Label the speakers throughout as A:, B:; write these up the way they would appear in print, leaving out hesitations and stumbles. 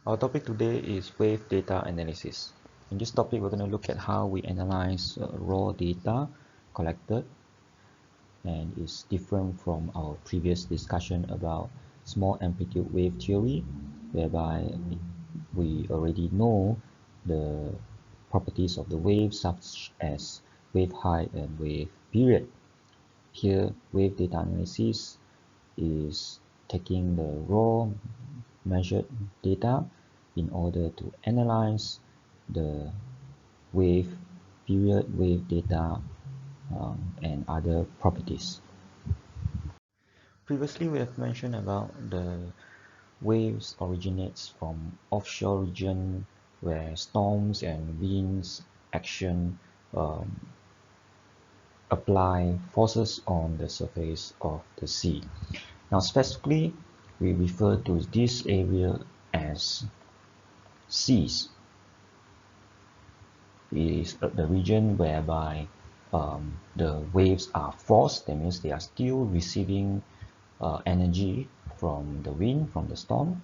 A: Our topic today is wave data analysis. In this topic, we're going to look at how we analyze raw data collected, and is different from our previous discussion about small amplitude wave theory, whereby we already know the properties of the wave such as wave height and wave period. Here, wave data analysis is taking the raw measured data in order to analyze the wave period, wave data, and other properties. Previously, we have mentioned about the waves originates from offshore region where storms and winds action apply forces on the surface of the sea. Now, specifically, we refer to this area as seas. It is the region whereby the waves are forced. That means they are still receiving energy from the wind, from the storm,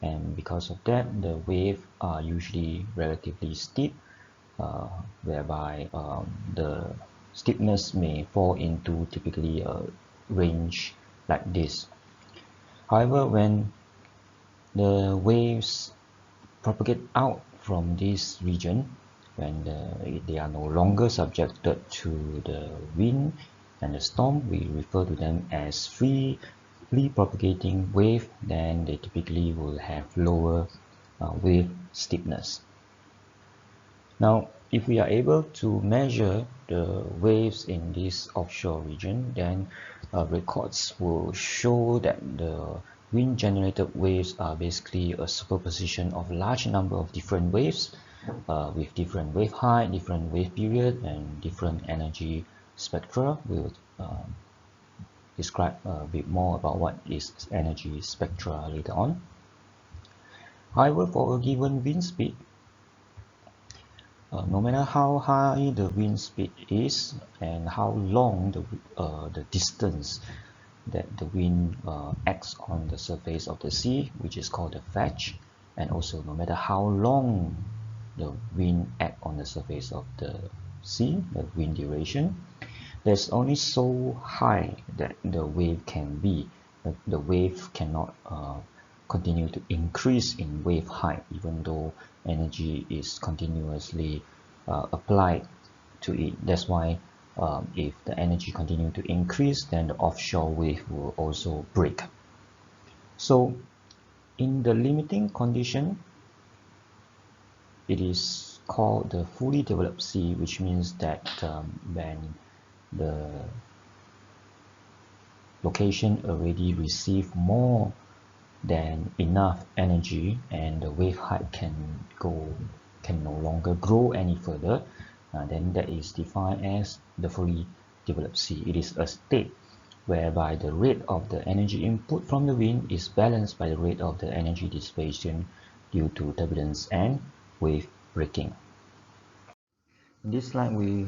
A: and because of that, the waves are usually relatively steep, whereby the steepness may fall into typically a range like this. However, when the waves propagate out from this region, when they are no longer subjected to the wind and the storm, we refer to them as freely propagating wave. Then they typically will have lower wave steepness. Now, if we are able to measure the waves in this offshore region, then records will show that the wind generated waves are basically a superposition of large number of different waves with different wave height, different wave period, and different energy spectra. We will describe a bit more about what is energy spectra later on. However, for a given wind speed, no matter how high the wind speed is and how long the distance that the wind acts on the surface of the sea, which is called the fetch, and also no matter how long the wind acts on the surface of the sea, the wind duration, there's only so high that the wave can be. The wave cannot continue to increase in wave height, even though energy is continuously applied to it. That's why if the energy continue to increase, then the offshore wave will also break. So in the limiting condition, it is called the fully developed sea, which means that when the location already receive more than enough energy and the wave height can no longer grow any further, then that is defined as the fully developed sea. It is a state whereby the rate of the energy input from the wind is balanced by the rate of the energy dissipation due to turbulence and wave breaking. In this slide, we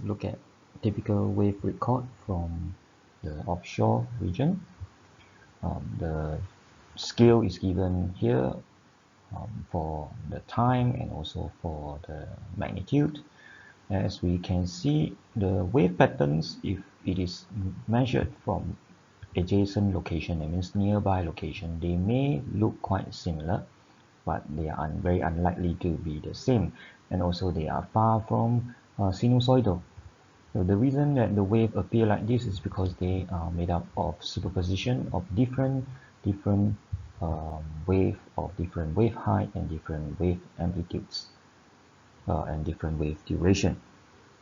A: look at typical wave record from the offshore region. The scale is given here for the time and also for the magnitude. As we can see, the wave patterns, if it is measured from adjacent location, that means nearby location, they may look quite similar, but they are very unlikely to be the same, and also they are far from sinusoidal. So the reason that the wave appear like this is because they are made up of superposition of different wave of different wave height and different wave amplitudes and different wave duration.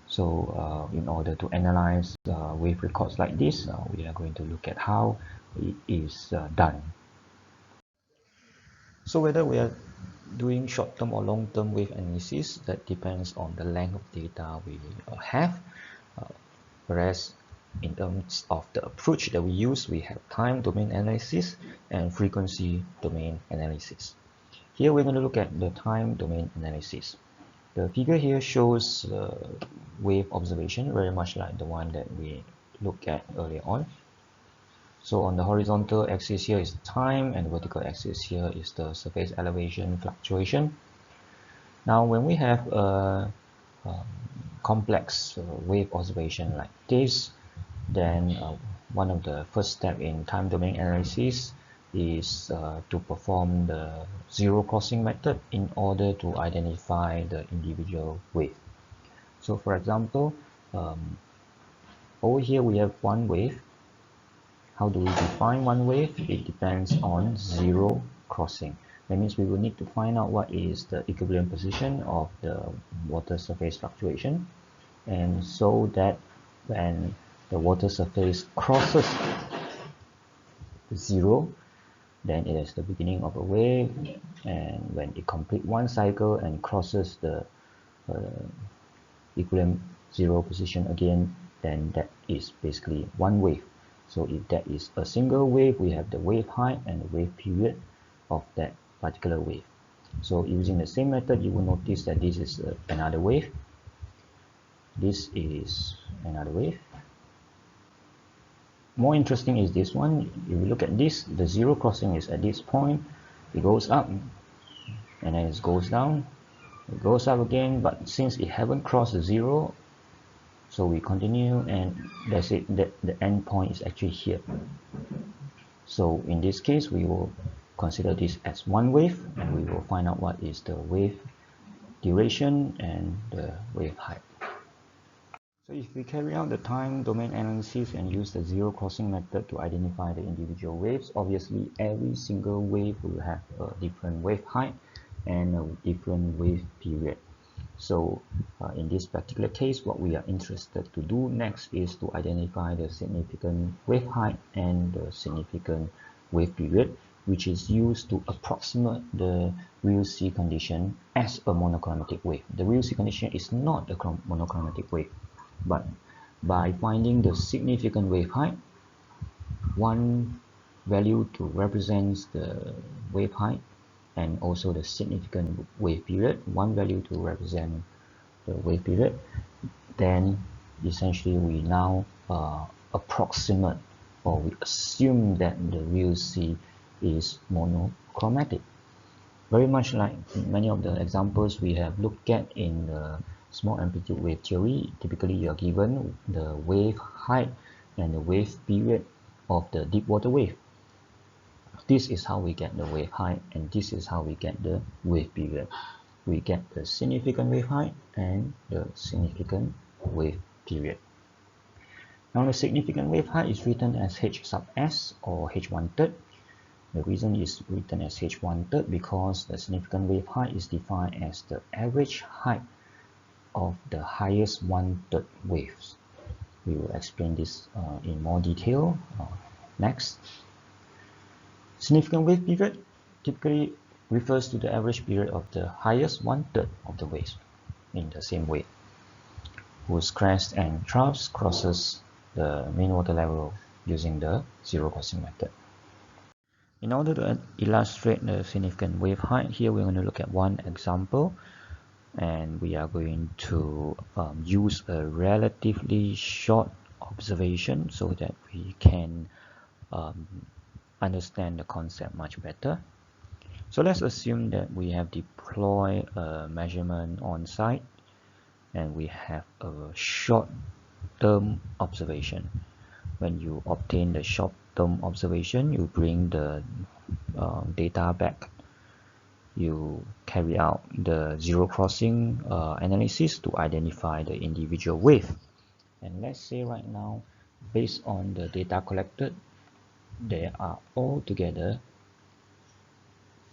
A: So in order to analyze wave records like this, we are going to look at how it is done. So whether we are doing short-term or long-term wave analysis, that depends on the length of data we have. Whereas in terms of the approach that we use, we have time domain analysis and frequency domain analysis. Here we're going to look at the time domain analysis. The figure here shows wave observation, very much like the one that we looked at earlier on. So on the horizontal axis here is time, and the vertical axis here is the surface elevation fluctuation. Now when we have a complex wave observation like this, then one of the first step in time domain analysis is to perform the zero crossing method in order to identify the individual wave. So for example, over here we have one wave. How do we define one wave? It depends on zero crossing. That means we will need to find out what is the equilibrium position of the water surface fluctuation, and so that when the water surface crosses zero, then it is the beginning of a wave, and when it completes one cycle and crosses the equilibrium zero position again, then that is basically one wave. So if that is a single wave, we have the wave height and the wave period of that particular wave. So using the same method, you will notice that this is another wave. This is another wave. More interesting is this one. If you look at this, the zero crossing is at this point. It goes up and then it goes down. It goes up again, but since it haven't crossed the zero, so we continue, and that's it. The end point is actually here. So in this case, we will consider this as one wave, and we will find out what is the wave duration and the wave height. So if we carry out the time domain analysis and use the zero crossing method to identify the individual waves, obviously every single wave will have a different wave height and a different wave period. So in this particular case, what we are interested to do next is to identify the significant wave height and the significant wave period, which is used to approximate the real sea condition as a monochromatic wave. The real sea condition is not a monochromatic wave, but by finding the significant wave height, one value to represent the wave height, and also the significant wave period, one value to represent the wave period, then essentially we now approximate, or we assume that the real sea is monochromatic. Very much like many of the examples we have looked at in the small amplitude wave theory, typically you are given the wave height and the wave period of the deep water wave. This is how we get the wave height, and this is how we get the wave period. We get the significant wave height and the significant wave period. Now the significant wave height is written as h sub s, or h1/3. The reason is written as h1/3 because the significant wave height is defined as the average height of the highest 1/3 waves. We will explain this in more detail next. Significant wave period typically refers to the average period of the highest 1/3 of the waves in the same wave, whose crest and troughs crosses the mean water level using the zero crossing method. In order to illustrate the significant wave height, here we're going to look at one example, and we are going to use a relatively short observation so that we can understand the concept much better. So let's assume that we have deployed a measurement on site, and we have a short-term observation. When you obtain the short-term observation, you bring the data back. You carry out the zero crossing analysis to identify the individual wave. And let's say right now, based on the data collected, there are altogether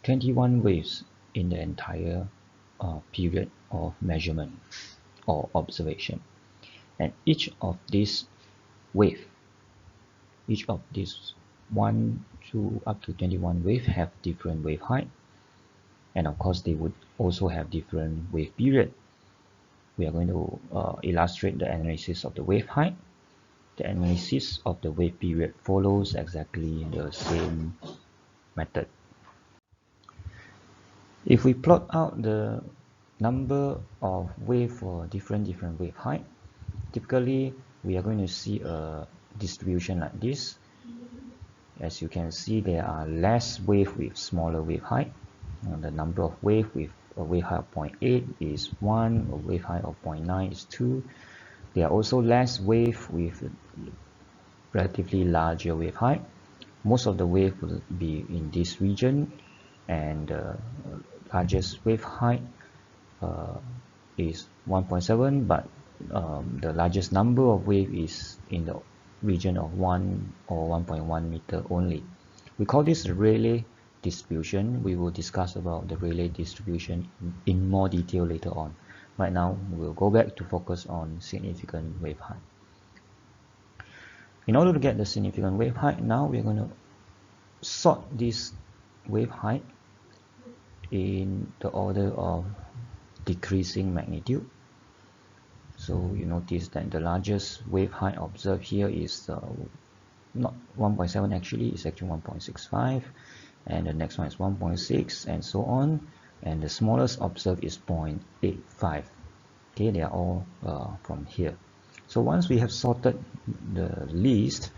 A: 21 waves in the entire period of measurement or observation. And each of these wave, each of these 1 to up to 21 wave have different wave height, and of course they would also have different wave period. We are going to illustrate the analysis of the wave height. The analysis of the wave period follows exactly the same method. If we plot out the number of wave for different wave height, typically we are going to see a distribution like this. as you can see, there are less wave with smaller wave height. The number of wave with a wave height of 0.8 is 1, a wave height of 0.9 is 2. There are also less wave with relatively larger wave height. Most of the wave will be in this region, and the largest wave height is 1.7, but the largest number of wave is in the region of 1 or 1.1 meter only. We call this Rayleigh distribution. We will discuss about the Rayleigh distribution in more detail later on. Right now, we'll go back to focus on significant wave height. In order to get the significant wave height, now we're going to sort this wave height in the order of decreasing magnitude. So you notice that the largest wave height observed here is not 1.7, actually it's actually 1.65, and the next one is 1.6, and so on, and the smallest observed is 0.85. Okay, they are all from here. So once we have sorted the list,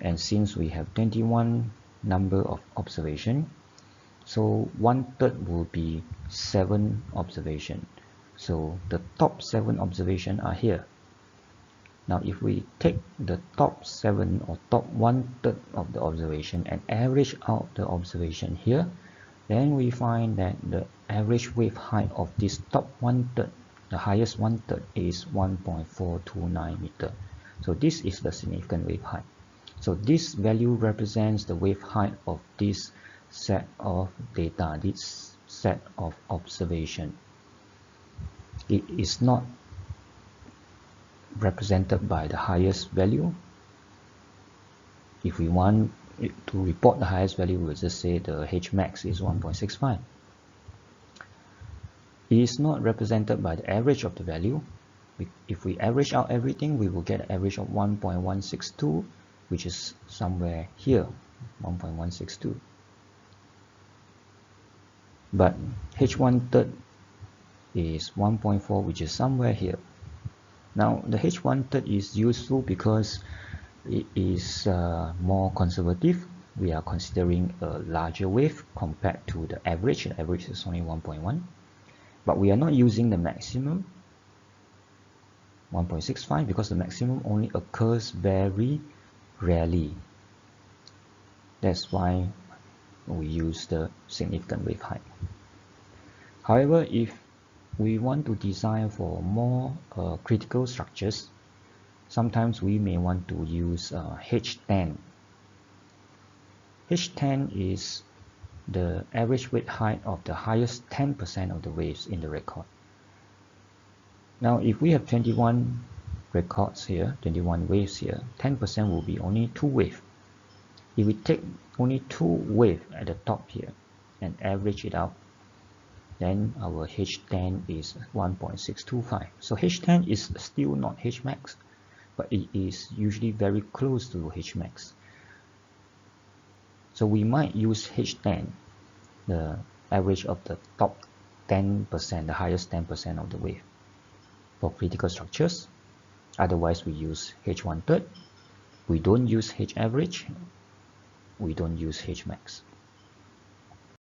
A: and since we have 21 number of observation, so 1/3 will be 7 observation. So the top 7 observation are here. Now if we take the top 7 or top 1/3 of the observation and average out the observation here, then we find that the average wave height of this top 1/3, the highest 1/3, is 1.429 meter. So this is the significant wave height. So this value represents the wave height of this set of data, this set of observation. It is not represented by the highest value. If we want it to report the highest value, we'll just say the H max is 1.65. It is not represented by the average of the value. If we average out everything, we will get an average of 1.162, which is somewhere here, 1.162. But H1/3 is 1.4, which is somewhere here. Now the H1/3 is useful because it is more conservative. We are considering a larger wave compared to the average. The average is only 1.1, but we are not using the maximum 1.65 because the maximum only occurs very rarely. That's why we use the significant wave height. However, if we want to design for more critical structures, sometimes we may want to use H10. H10 is the average wave height of the highest 10% of the waves in the record. Now if we have 21 records here, 21 waves here, 10% will be only 2 waves. If we take only 2 waves at the top here and average it out, then our H10 is 1.625. So H10 is still not H max, but it is usually very close to H max. So we might use H10, the average of the top 10%, the highest 10% of the wave, for critical structures. Otherwise we use H1/3. We don't use H average. We don't use H max.